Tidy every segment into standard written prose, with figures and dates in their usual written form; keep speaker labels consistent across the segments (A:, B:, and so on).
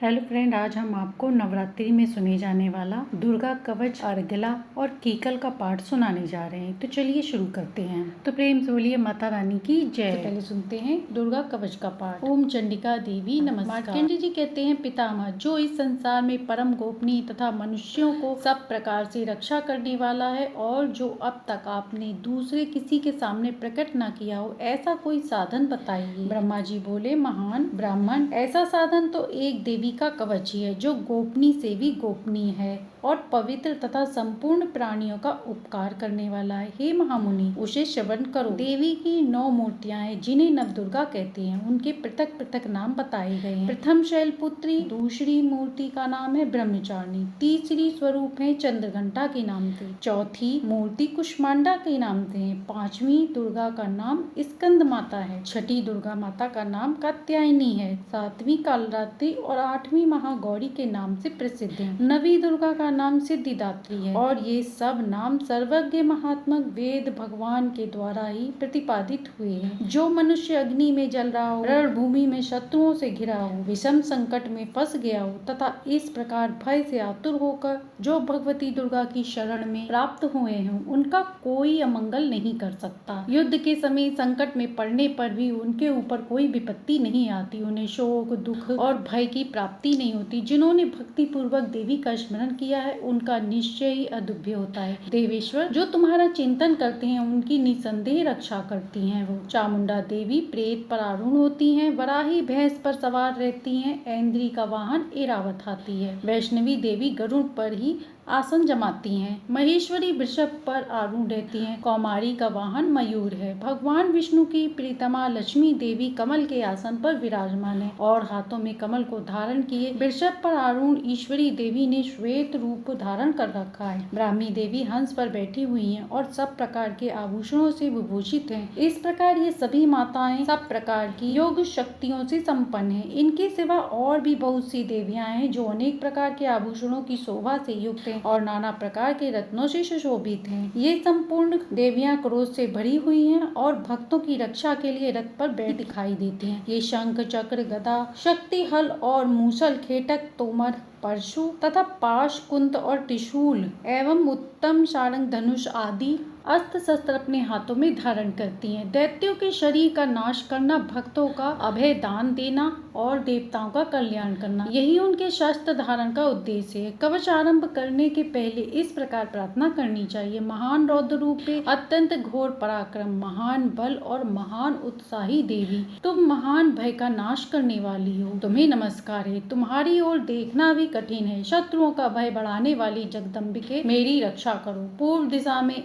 A: Hello friend, आज हम आपको नवरात्रि में सुने जाने वाला दुर्गा कवच, अर्गला और कीकल का पाठ सुनाने जा रहे हैं। तो चलिए शुरू करते हैं। तो प्रेम से बोलिए माता रानी की जय। तो पहले सुनते हैं दुर्गा कवच का पाठ। ओम चंडिका देवी नमस्कार। मार्कंडेय जी कहते हैं, पितामह जो इस संसार में परम गोपनीय तथा मनुष्यों को सब प्रकार से रक्षा करने वाला है और जो अब तक आपने दूसरे किसी के सामने प्रकट न किया हो, ऐसा कोई साधन बताइए। ब्रह्मा जी बोले, महान ब्राह्मण, ऐसा साधन तो एक देवी का कवच ही है जो गोपनीय से भी गोपनीय है और पवित्र तथा संपूर्ण प्राणियों का उपकार करने वाला है। हे महामुनि, उसे श्रवण करो। देवी की 9 मूर्तियां हैं जिन्हें नवदुर्गा कहते हैं। उनके पृथक पृथक नाम बताए गए हैं। प्रथम शैलपुत्री, दूसरी मूर्ति का नाम है ब्रह्मचारिणी, तीसरी स्वरूप है चंद्रघंटा के नाम से, चौथी मूर्ति कुष्मांडा के नाम से है, पांचवी दुर्गा का नाम स्कंद माता है, छठी दुर्गा माता का नाम कात्यायनी है, सातवीं कालरात्रि और आठवीं महागौरी के नाम से प्रसिद्ध है, नवी दुर्गा का नाम सिद्धिदात्री है। और ये सब नाम सर्वज्ञ महात्मक वेद भगवान के द्वारा ही प्रतिपादित हुए हैं। जो मनुष्य अग्नि में जल रहा हो, रणभूमि में शत्रुओं से घिरा हो, विषम संकट में फंस गया हो तथा इस प्रकार भय से आतुर होकर जो भगवती दुर्गा की शरण में प्राप्त हुए हैं, उनका कोई अमंगल नहीं कर सकता। युद्ध के समय संकट में पड़ने पर भी उनके ऊपर कोई विपत्ति नहीं आती, उन्हें शोक, दुख और भय की प्राप्ति नहीं होती। जिन्होंने भक्ति पूर्वक देवी का स्मरण किया है, उनका निश्चय ही अदुभ्य होता है। देवेश्वर जो तुम्हारा चिंतन करते हैं, उनकी निसंदेह रक्षा करती हैं। वो चामुंडा देवी प्रेत पर आरूढ़ होती हैं, वराही भैंस पर सवार रहती हैं, ऐन्द्री का वाहन ऐरावत हाथी है, वैष्णवी देवी गरुड़ पर ही आसन जमाती हैं, महेश्वरी वृषभ पर आरूढ़ रहती हैं, कौमारी का वाहन मयूर है, भगवान विष्णु की प्रीतमा लक्ष्मी देवी कमल के आसन पर विराजमान है और हाथों में कमल को धारण किए वृषभ पर आरूढ़ ईश्वरी देवी ने श्वेत रूप धारण कर रखा है। ब्राह्मी देवी हंस पर बैठी हुई हैं और सब प्रकार के आभूषणों से विभूषित हैं। इस प्रकार ये सभी माताएं सब प्रकार की योग शक्तियों से संपन्न हैं। इनके सिवा और भी बहुत सी देवियां हैं जो अनेक प्रकार के आभूषणों की शोभा से युक्त हैं और नाना प्रकार के रत्नों से सुशोभित हैं। ये संपूर्ण देवियां क्रोध से भरी हुई हैं और भक्तों की रक्षा के लिए रथ पर बैठ दिखाई देती हैं। ये शंख, चक्र, गदा, शक्ति, हल और मूसल, खेटक, तोमर, परशु तथा पाश, कुंत और त्रिशूल एवं उत्तम सारंग, धनुष आदि अस्त्र शस्त्र अपने हाथों में धारण करती हैं। दैत्यों के शरीर का नाश करना, भक्तों का अभय दान देना और देवताओं का कल्याण करना, यही उनके शस्त्र धारण का उद्देश्य है। कवच आरंभ करने के पहले इस प्रकार प्रार्थना करनी चाहिए। महान रौद्र रूपे, अत्यंत घोर पराक्रम, महान बल और महान उत्साही देवी, तुम महान भय का नाश करने वाली हो, तुम्हें नमस्कार है। तुम्हारी ओर देखना भी कठिन है। शत्रुओं का भय बढ़ाने वाली जगदम्बिके, मेरी रक्षा करो। पूर्व दिशा में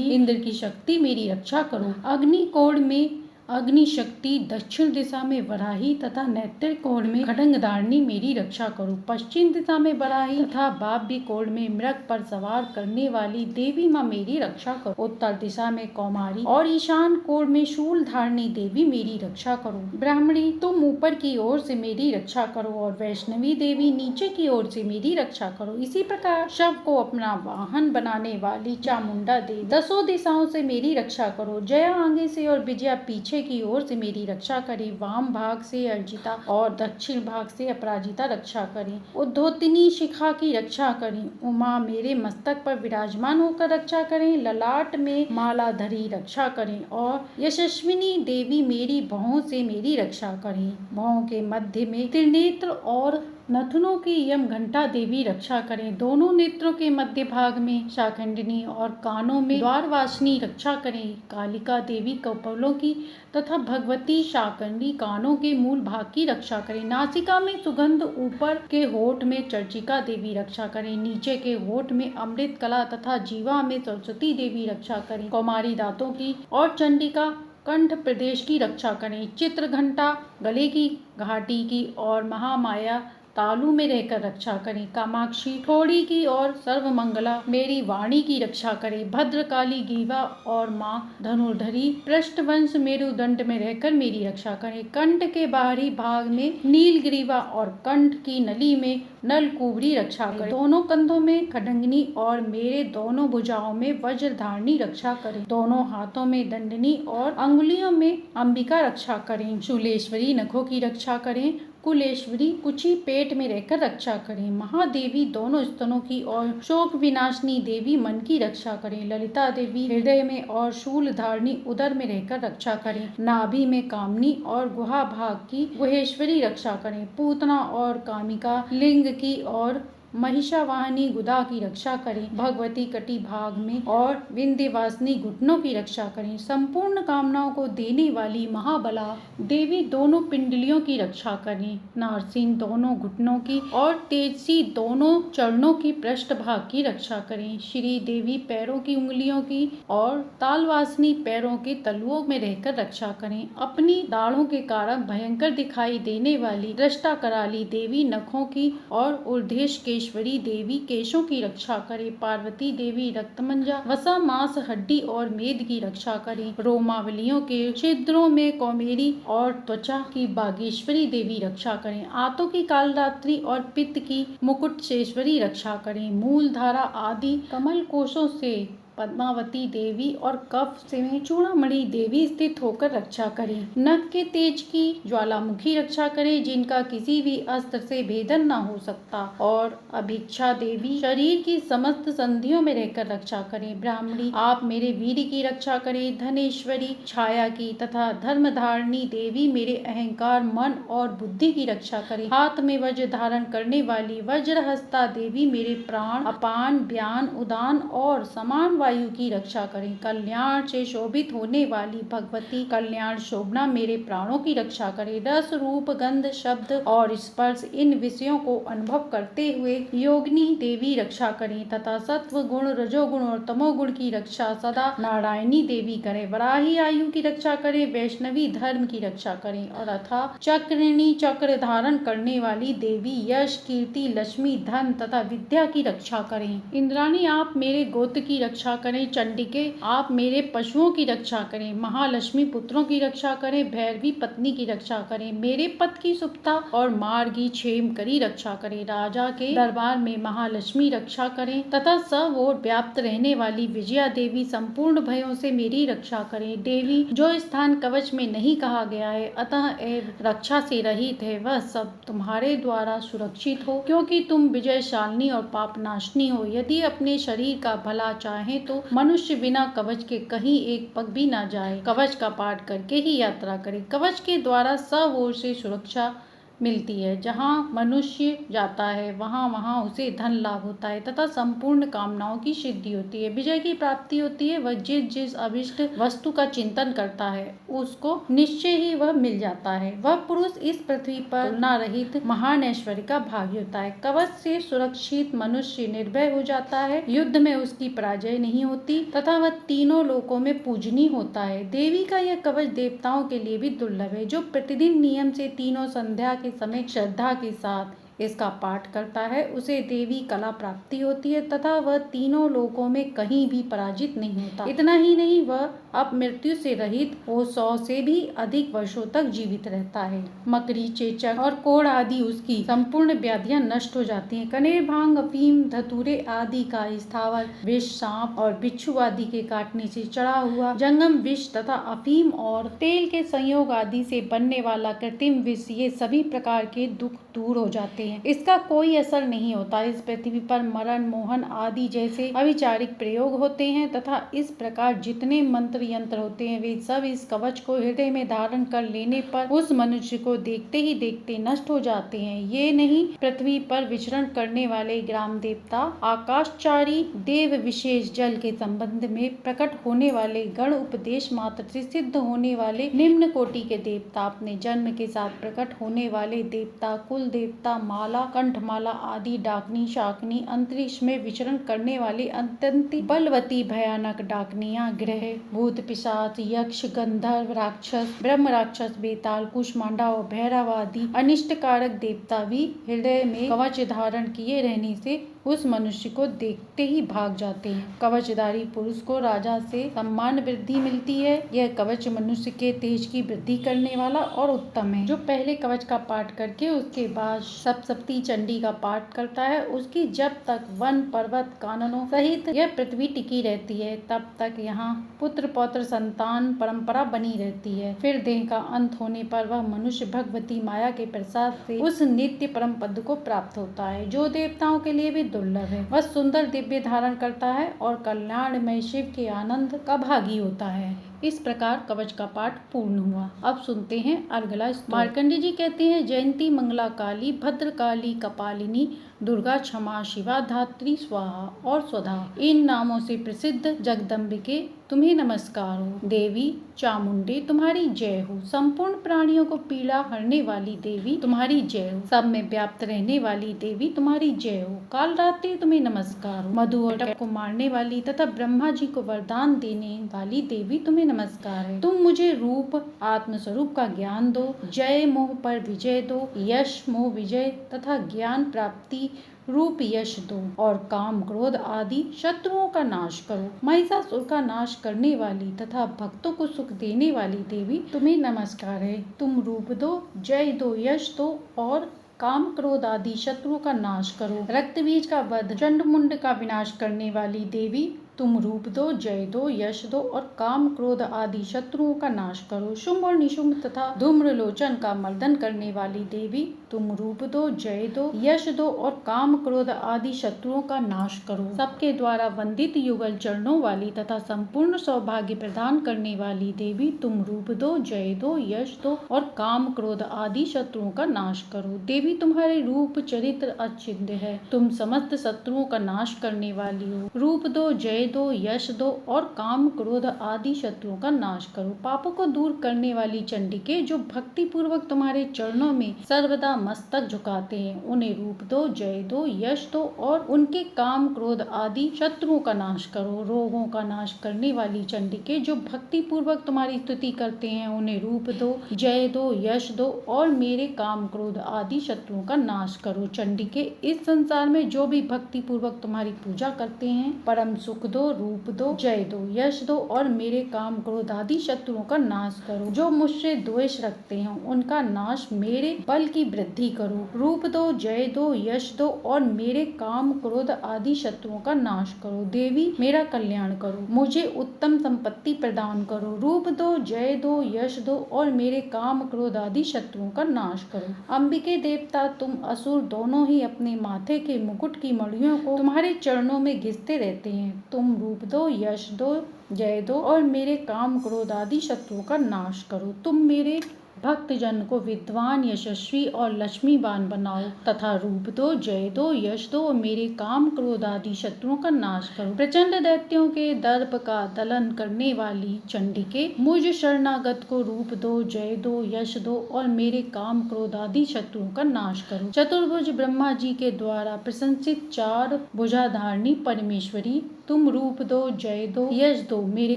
A: इंद्र की शक्ति, मेरी रक्षा करो। अग्नि कोण में अग्नि शक्ति, दक्षिण दिशा में वराही तथा नैत्य कोण में खड्गधारिणी, मेरी रक्षा करो। पश्चिम दिशा में वराही तथा वायव्य कोण में मृग पर सवार करने वाली देवी माँ, मेरी रक्षा करो। उत्तर दिशा में कौमारी और ईशान कोण में शूल धारिणी देवी, मेरी रक्षा करो। ब्राह्मणी, तुम ऊपर की ओर से मेरी रक्षा करो और वैष्णवी देवी नीचे की ओर से मेरी रक्षा करो। इसी प्रकार शव को अपना वाहन बनाने वाली चामुंडा देवी, 10 दिशाओं से मेरी रक्षा करो। जया आगे से और विजया पीछे की ओर से मेरी रक्षा करें। वाम भाग से अर्जिता और दक्षिण भाग से अपराजिता रक्षा करें। उद्धोतिनी शिखा की रक्षा करें। उमा मेरे मस्तक पर विराजमान होकर रक्षा करें। ललाट में मालाधरी रक्षा करें और यशस्विनी देवी मेरी भौं से मेरी रक्षा करें। भौं के मध्य में त्रिनेत्र और नथुनों की यम घंटा देवी रक्षा करें। दोनों नेत्रों के मध्य भाग में शाखंडिनी और कानों में द्वारवासिनी रक्षा करें। कालिका देवी कपोलों की तथा भगवती शाकंडी कानों के मूल भाग की रक्षा करें। नासिका में सुगंध, ऊपर के होठ में चर्चिका देवी रक्षा करें। नीचे के होठ में अमृत कला तथा जीवा में सरस्वती देवी रक्षा करें। कौमारी दांतों की और चंडिका कंठ प्रदेश की रक्षा करें। चित्र घंटा गले की घाटी की और महामाया तालू में रहकर रक्षा करें। कामाक्षी ठोड़ी की और सर्वमंगला मेरी वाणी की रक्षा करें। भद्रकाली ग्रीवा और माँ धनुर्धरी पृष्ठवंश मेरुदंड में रहकर मेरी रक्षा करें। कंठ के बाहरी भाग में नीलग्रीवा और कंठ की नली में नलकुबरी रक्षा करें। दोनों कंधों में खड्गनी और मेरे दोनों भुजाओं में वज्रधारिणी रक्षा करें। दोनों हाथों में दंडनी और अंगुलियों में अंबिका रक्षा करें। शूलेश्वरी नखों की रक्षा करें। कुलेश्वरी कुची पेट में रहकर रक्षा करें। महादेवी दोनों स्तनों की और शोक विनाशनी देवी मन की रक्षा करें। ललिता देवी हृदय में और शूल धारणी उदर में रहकर रक्षा करें। नाभि में कामनी और गुहा भाग की गुहेश्वरी रक्षा करें। पूतना और कामिका लिंग की और महिषावाहिनी गुदा की रक्षा करें। भगवती कटी भाग में और विंध्यवासिनी घुटनों की रक्षा करें। संपूर्ण कामनाओं को देने वाली महाबला देवी दोनों पिंडलियों की रक्षा करें। नारसिंह दोनों घुटनों की और तेजसी दोनों चरणों की पृष्ठ भाग की रक्षा करें। श्री देवी पैरों की उंगलियों की और तालवासिनी पैरों के तलुओं में रहकर रक्षा करें। अपनी दाढ़ों के कारण भयंकर दिखाई देने वाली दृष्टा कराली देवी नखों की और ऊर्ध्वेश केशवरी देवी केशों की रक्षा करे। पार्वती देवी रक्तमंजा वसा मांस हड्डी और मेद की रक्षा करे। रोमावलियों के छिद्रों में कौमेरी और त्वचा की बागेश्वरी देवी रक्षा करें। आंतों की कालरात्रि और पित्त की मुकुटसेश्वरी रक्षा करें। मूल धारा आदि कमल कोशों से पद्मावती देवी और कफ से चूड़ामणि देवी स्थित होकर रक्षा करें। नख के तेज की ज्वालामुखी रक्षा करें, जिनका किसी भी अस्त्र से भेदन न हो सकता। और अभिक्षा देवी शरीर की समस्त संधियों में रहकर रक्षा करें। ब्राह्मणी आप मेरे वीर की रक्षा करें। धनेश्वरी छाया की तथा धर्मधारिणी देवी मेरे अहंकार मन और बुद्धि की रक्षा करें। हाथ में वज्र धारण करने वाली वज्रहस्ता देवी मेरे प्राण अपान व्यान उदान और समान वायु की रक्षा करें। कल्याण से शोभित होने वाली भगवती कल्याण शोभना मेरे प्राणों की रक्षा करें। रस रूप गंध शब्द और स्पर्श इन विषयों को अनुभव करते हुए योगिनी देवी रक्षा करें तथा सत्व गुण रजोगुण और तमोगुण की रक्षा सदा नारायणी देवी करें। वराही आयु की रक्षा करें। वैष्णवी धर्म की रक्षा करें। और अथा चक्रिणी चक्र धारण करने वाली देवी यश कीर्ति लक्ष्मी धन तथा विद्या की रक्षा करें। इंद्राणी आप मेरे गोत्र की रक्षा करें। चंडिके आप मेरे पशुओं की रक्षा करें। महालक्ष्मी पुत्रों की रक्षा करें। भैरवी पत्नी की रक्षा करें। मेरे पद की सुप्ता और मार्गी क्षेम करी रक्षा करें। राजा के दरबार में महालक्ष्मी रक्षा करें तथा सब ओर व्याप्त रहने वाली विजया देवी संपूर्ण भयों से मेरी रक्षा करें। देवी जो स्थान कवच में नहीं कहा गया है अतः एवं रक्षा से रहित है, वह सब तुम्हारे द्वारा सुरक्षित हो, क्योंकि तुम विजयशालिनी और पापनाशनी हो। यदि अपने शरीर का भला चाहे तो मनुष्य बिना कवच के कहीं एक पग भी न जाए। कवच का पाठ करके ही यात्रा करे। कवच के द्वारा सब ओर से सुरक्षा मिलती है। जहाँ मनुष्य जाता है वहाँ वहाँ उसे धन लाभ होता है तथा संपूर्ण कामनाओं की सिद्धि होती है। विजय की प्राप्ति होती है। वह जिस जिस अभिष्ट वस्तु का चिंतन करता है उसको निश्चय ही वह मिल जाता है। वह पुरुष इस पृथ्वी पर तुलना रहित महान ऐश्वर्य का भागी होता है। कवच से सुरक्षित मनुष्य निर्भय हो जाता है। युद्ध में उसकी पराजय नहीं होती तथा वह तीनों लोकों में पूजनीय होता है। देवी का यह कवच देवताओं के लिए भी दुर्लभ है। जो प्रतिदिन नियम से तीनों संध्या के समय श्रद्धा के साथ इसका पाठ करता है उसे देवी कला प्राप्ति होती है तथा वह तीनों लोकों में कहीं भी पराजित नहीं होता। इतना ही नहीं, वह अब मृत्यु से रहित वो 100 से भी अधिक वर्षों तक जीवित रहता है। मकड़ी चेचक और कोढ़ आदि उसकी संपूर्ण व्याधियां नष्ट हो जाती हैं। कनेर भांग अफीम धतूरे आदि का स्थावर विष सांप और बिच्छू आदि के काटने से चढ़ा हुआ जंगम विष तथा अफीम और तेल के संयोग आदि से बनने वाला कृत्रिम विष, ये सभी प्रकार के दुख दूर हो जाते हैं। इसका कोई असर नहीं होता। इस पृथ्वी पर मरण मोहन आदि जैसे अविचारिक प्रयोग होते हैं तथा इस प्रकार जितने मंत्र यंत्र होते हैं वे सब इस कवच को हृदय में धारण कर लेने पर उस मनुष्य को देखते ही देखते नष्ट हो जाते हैं। ये नहीं, पृथ्वी पर विचरण करने वाले ग्राम देवता आकाशचारी देव विशेष जल के संबंध में प्रकट होने वाले गण उपदेश मात्र से सिद्ध होने वाले निम्न कोटि के देवता, अपने जन्म के साथ प्रकट होने वाले देवता, कुल देवता, माला कंठमाला आदि डाकनी शाकनी, अंतरिक्ष में विचरण करने वाली अत्यंत बलवती भयानक डाकनियां, ग्रह भूत पिशाच यक्ष गंधर्व राक्षस ब्रह्म राक्षस बेताल कुष्मांडा और भैरव आदि अनिष्टकारक देवता भी हृदय में कवच धारण किए रहने से उस मनुष्य को देखते ही भाग जाते हैं। कवचधारी पुरुष को राजा से सम्मान वृद्धि मिलती है। यह कवच मनुष्य के तेज की वृद्धि करने वाला और उत्तम है। जो पहले कवच का पाठ करके उसके बाद सप्तशती चंडी का पाठ करता है, उसकी जब तक वन पर्वत काननों सहित यह पृथ्वी टिकी रहती है, तब तक यहाँ पुत्र पौत्र संतान परंपरा बनी रहती है। फिर देह का अंत होने पर वह मनुष्य भगवती माया के प्रसाद से उस नित्य परम पद को प्राप्त होता है, जो देवताओं के लिए भी दुर्लभ है। वह सुंदर दिव्य धारण करता है और कल्याणमय शिव के आनंद का भागी होता है। इस प्रकार कवच का पाठ पूर्ण हुआ। अब सुनते हैं अर्गला स्तोत्र। मार्कंडेय जी कहते हैं, जयंती मंगला काली भद्रकाली कपालिनी दुर्गा क्षमा शिवा धात्री स्वाहा और स्वधा, इन नामों से प्रसिद्ध जगदम्बिके तुम्हें नमस्कार हो। देवी चामुंडे तुम्हारी जय हो। संपूर्ण प्राणियों को पीड़ा हरने वाली देवी तुम्हारी जय हो। सब में व्याप्त रहने वाली देवी तुम्हारी जय हो। काल रात्रि तुम्हें नमस्कार हो। मधु और टप को मारने वाली तथा ब्रह्मा जी को वरदान देने वाली देवी तुम्हें नमस्कार है। तुम मुझे रूप आत्म स्वरूप का ज्ञान दो, जय मोह पर विजय दो, यश मोह विजय तथा ज्ञान प्राप्ति रूप यश दो और काम क्रोध आदि शत्रुओं का नाश करो। महिषासुर का नाश करने वाली तथा भक्तों को सुख देने वाली देवी तुम्हें नमस्कार है। तुम रूप दो, जय दो, यश दो और काम क्रोध आदि शत्रुओं का नाश करो। रक्त बीज का वध, चंड मुंड का विनाश करने वाली देवी तुम रूप दो, जय दो, यश दो और काम क्रोध आदि शत्रुओं का नाश करो। शुंभ और निशुंभ तथा धूम्रलोचन का मर्दन करने वाली देवी तुम रूप दो, जय दो, यश दो और काम क्रोध आदि शत्रुओं का नाश करो। सबके द्वारा वंदित युगल चरणों वाली तथा संपूर्ण सौभाग्य प्रदान करने वाली देवी तुम रूप दो, जय दो, यश दो और काम क्रोध आदि शत्रुओं का नाश करो। देवी तुम्हारे रूप चरित्र अचिंत्य है। तुम समस्त शत्रुओं का नाश करने वाली हो। रूप दो, जय दो, यश दो और काम क्रोध आदि शत्रुओं का नाश करो। पापों को दूर करने वाली चंडिके जो भक्ति पूर्वक तुम्हारे चरणों में सर्वदा मस्तक झुकाते हैं, उन्हें रूप दो, जय दो, यश दो और उनके काम क्रोध आदि शत्रुओं का नाश करो। रोगों का नाश करने वाली चंडिके जो भक्ति पूर्वक तुम्हारी स्तुति करते हैं, उन्हें रूप दो, जय दो, यश दो और मेरे काम क्रोध आदि शत्रुओं का नाश करो। चंडिके इस संसार में जो भी भक्ति पूर्वक तुम्हारी पूजा करते हैं, परम सुख दो, रूप दो, जय दो, यश दो और मेरे काम क्रोध आदि शत्रुओं का नाश करो। जो मुझसे द्वेष रखते हैं, उनका नाश मेरे बल की वृद्धि करो। रूप दो, जय दो, यश दो और मेरे काम क्रोध आदि शत्रुओं का नाश करो। देवी मेरा कल्याण करो, मुझे उत्तम संपत्ति प्रदान करो। रूप दो, जय दो, यश दो और मेरे काम क्रोध आदि शत्रुओं का नाश करो। अंबिके देवता तुम असुर दोनों ही अपने माथे के मुकुट की मणियों को तुम्हारे चरणों में घिसते रहते हैं। तुम रूप दो, यश दो, जय दो और मेरे काम क्रोध आदि शत्रुओं का नाश करो। तुम मेरे भक्त जन को विद्वान, यशस्वी और लक्ष्मीवान बनाओ तथा रूप दो, जय दो, यश दो और मेरे काम क्रोध आदि शत्रुओं का नाश करो। प्रचंड दैत्यों के दर्प का दलन करने वाली चंडिके मुझ शरणागत को रूप दो, जय दो, यश दो और मेरे काम क्रोध आदि शत्रुओं का नाश करो। चतुर्भुज ब्रह्मा जी के द्वारा प्रशंसित चार भुजाधारिणी परमेश्वरी तुम रूप दो, जय दो, यश दो, मेरे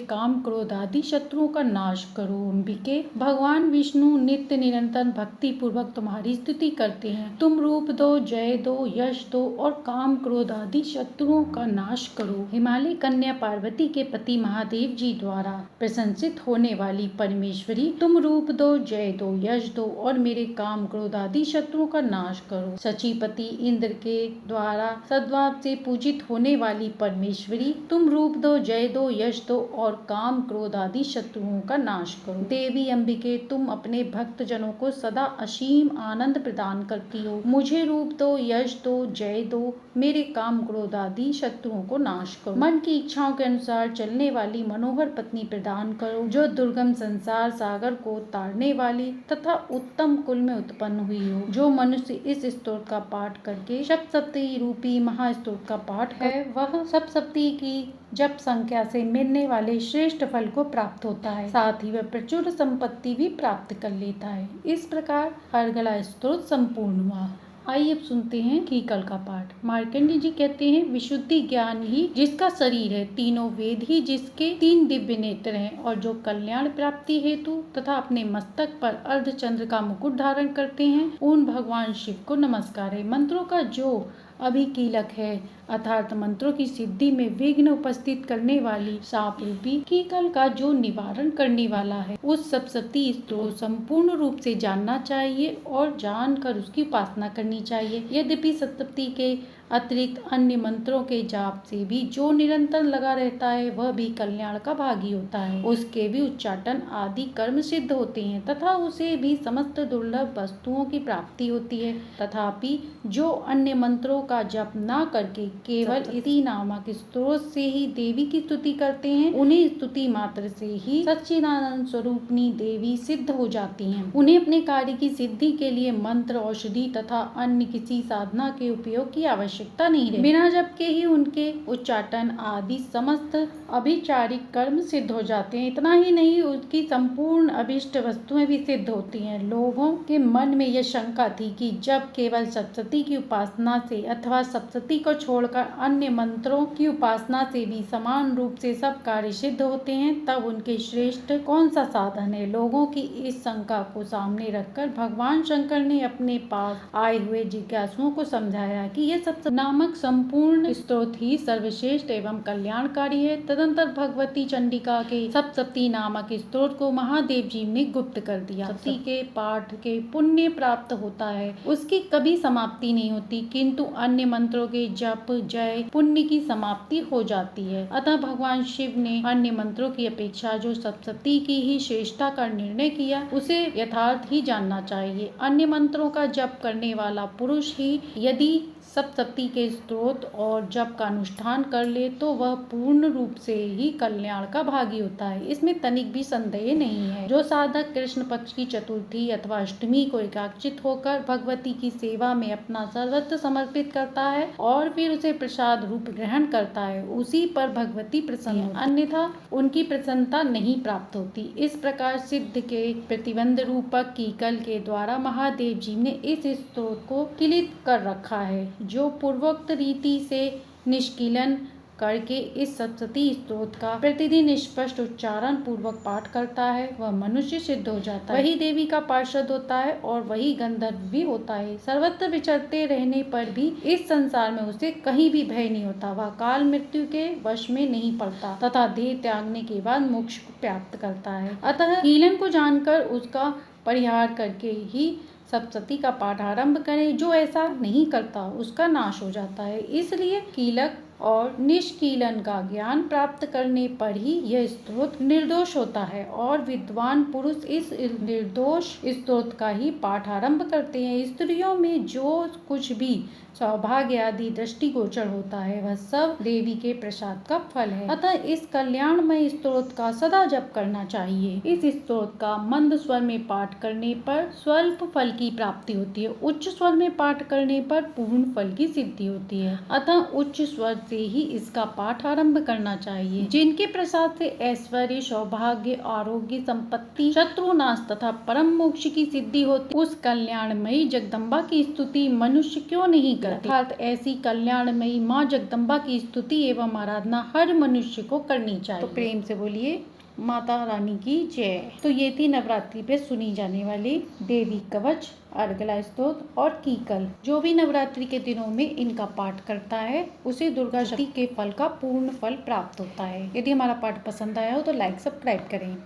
A: काम क्रोध आदि शत्रुओं का नाश करो। अंबिके भगवान विष्णु नित्य निरंतर भक्ति पूर्वक तुम्हारी स्तुति करते हैं। तुम रूप दो, जय दो, यश दो और काम क्रोध आदि शत्रुओं का नाश करो। हिमालय कन्या पार्वती के पति महादेव जी द्वारा प्रशंसित होने वाली परमेश्वरी तुम रूप दो, जय दो, यश दो और मेरे काम क्रोध आदि शत्रुओं का नाश करो। सचीपति इंद्र के द्वारा सद्भाव से पूजित होने वाली परमेश्वरी तुम रूप दो, जय दो, यश दो और काम क्रोध आदि शत्रुओं का नाश करो। देवी अंबिके तुम अपने भक्त जनों को सदा असीम आनंद प्रदान करती हो। मुझे रूप दो, यश दो, जय दो, मेरे काम क्रोध आदि शत्रुओं को नाश करो। मन की इच्छाओं के अनुसार चलने वाली मनोहर पत्नी प्रदान करो, जो दुर्गम संसार सागर को तारने वाली तथा उत्तम कुल में उत्पन्न हुई हो। जो मनुष्य इस स्तोत्र का पाठ करके सप्तशती रूपी महास्तोत्र का पाठ है, वह सप्तशती की जप संख्या से मिलने वाले श्रेष्ठ फल को प्राप्त होता है, साथ ही वह प्रचुर संपत्ति भी प्राप्त कर लेता है। इस प्रकार अर्गला स्तोत्र संपूर्ण हुआ। आइए अब सुनते हैं कीकल का पाठ। मार्कंडेय जी कहते हैं, विशुद्धि ज्ञान ही जिसका शरीर है, तीनों वेद ही जिसके तीन दिव्य नेत्र हैं, और जो कल्याण प्राप्ति हेतु तथा अपने मस्तक पर अर्धचंद्र का मुकुट धारण करते हैं, उन भगवान शिव को नमस्कार है। मंत्रों का जो अभिकीलक है, अर्थात मंत्रों की सिद्धि में विघ्न उपस्थित करने वाली साप रूपी कीकल का जो निवारण करने वाला है, उस सप्तशती स्तोत्र संपूर्ण रूप से जानना चाहिए और जानकर उसकी उपासना करनी चाहिए। यद्यपि सप्तशती के अतिरिक्त अन्य मंत्रों के जाप से भी जो निरंतर लगा रहता है, वह भी कल्याण का भागी होता है। उसके भी उच्चाटन आदि कर्म सिद्ध होते हैं तथा उसे भी समस्त दुर्लभ वस्तुओं की प्राप्ति होती है। तथापि जो अन्य मंत्रों का जप न करके केवल इसी नामक स्त्रोत से ही देवी की स्तुति करते हैं, उन्हें स्तुति मात्र से ही सच्चिदानंद स्वरूपनी देवी सिद्ध हो जाती हैं। उन्हें अपने कार्य की सिद्धि के लिए मंत्र, औषधि तथा अन्य किसी साधना के उपयोग की आवश्यकता नहीं है। बिना जप के ही उनके उच्चाटन आदि समस्त अभिचारिक कर्म सिद्ध हो जाते हैं। इतना ही नहीं, उसकी संपूर्ण अभिष्ट वस्तुएं भी सिद्ध होती हैं। लोगों के मन में यह शंका थी कि जब केवल सप्तशती की उपासना से अथवा सप्तशती को छोड़कर अन्य मंत्रों की उपासना से भी समान रूप से सब कार्य सिद्ध होते हैं, तब उनके श्रेष्ठ कौन सा साधन है। लोगों की इस शंका को सामने रखकर भगवान शंकर ने अपने पास आए हुए जिज्ञासुओं को समझाया कि यह सप्तशती नामक संपूर्ण स्तोत्र ही सर्वश्रेष्ठ एवं कल्याणकारी है। तदंतर भगवती चंडिका के सप्तशती नामक स्तोत्र को महादेव जी ने गुप्त कर दिया। सप्तशती के पाठ के पुण्य प्राप्त होता है, उसकी कभी समाप्ति नहीं होती, किंतु अन्य मंत्रों के जप जय पुण्य की समाप्ति हो जाती है। अतः भगवान शिव ने अन्य मंत्रों की अपेक्षा जो सप्तशती की ही श्रेष्ठता का निर्णय किया, उसे यथार्थ ही जानना चाहिए। अन्य मंत्रों का जप करने वाला पुरुष ही यदि सप्तशती के स्तोत्र और जप का अनुष्ठान कर ले, तो वह पूर्ण रूप से ही कल्याण का भागी होता है। इसमें तनिक भी संदेह नहीं है। जो साधक कृष्ण पक्ष की चतुर्थी अथवा अष्टमी को एकाग्रचित होकर भगवती की सेवा में अपना सर्वस्व समर्पित करता है और फिर उसे प्रसाद रूप ग्रहण करता है, उसी पर भगवती प्रसन्न होती है, अन्यथा उनकी प्रसन्नता नहीं प्राप्त होती। इस प्रकार सिद्ध के प्रतिबंध रूपक कीकल के द्वारा महादेव जी ने इस स्तोत्र को किलित कर रखा है। जो पूर्वोक्त रीति से निष्कीलन करके इस सप्तशती स्तोत्र का प्रतिदिन स्पष्ट उच्चारण पूर्वक पाठ करता है, वह मनुष्य सिद्ध हो जाता है, वही देवी का पार्षद होता है और वही गंधर्व भी होता है। सर्वत्र विचरते रहने पर भी इस संसार में उसे कहीं भी भय नहीं होता। वह काल मृत्यु के वश में नहीं पड़ता तथा देह त्यागने के बाद मोक्ष को प्राप्त करता है। अतः कीलन को जानकर उसका परिहार करके ही सप्तशती का पाठ आरंभ करें। जो ऐसा नहीं करता उसका नाश हो जाता है। इसलिए कीलक और निष्कीलन का ज्ञान प्राप्त करने पर ही यह स्तोत्र निर्दोष होता है और विद्वान पुरुष इस निर्दोष स्तोत्र का ही पाठ आरंभ करते हैं। स्त्रियों में जो कुछ भी सौभाग्य आदि दृष्टिगोचर होता है, वह सब देवी के प्रसाद का फल है। अतः इस कल्याणमय स्तोत्र का सदा जप करना चाहिए। इस स्तोत्र का मंद स्वर में पाठ करने पर स्वल्प फल की प्राप्ति होती है, उच्च स्वर में पाठ करने पर पूर्ण फल की सिद्धि होती है। अतः उच्च स्वर से ही इसका पाठ आरंभ करना चाहिए। जिनके प्रसाद से ऐश्वर्य, सौभाग्य, आरोग्य, संपत्ति, शत्रुनाश तथा परम मोक्ष की सिद्धि होती, उस कल्याणमयी जगदम्बा की स्तुति मनुष्य क्यों नहीं करते। अर्थात ऐसी कल्याणमयी माँ जगदम्बा की स्तुति एवं आराधना हर मनुष्य को करनी चाहिए। तो प्रेम से बोलिए माता रानी की जय। तो ये थी नवरात्रि पे सुनी जाने वाली देवी कवच, अर्गला स्तोत्र और कीकल। जो भी नवरात्रि के दिनों में इनका पाठ करता है, उसे दुर्गा शक्ति के फल का पूर्ण फल प्राप्त होता है। यदि हमारा पाठ पसंद आया हो तो लाइक सब्सक्राइब करें।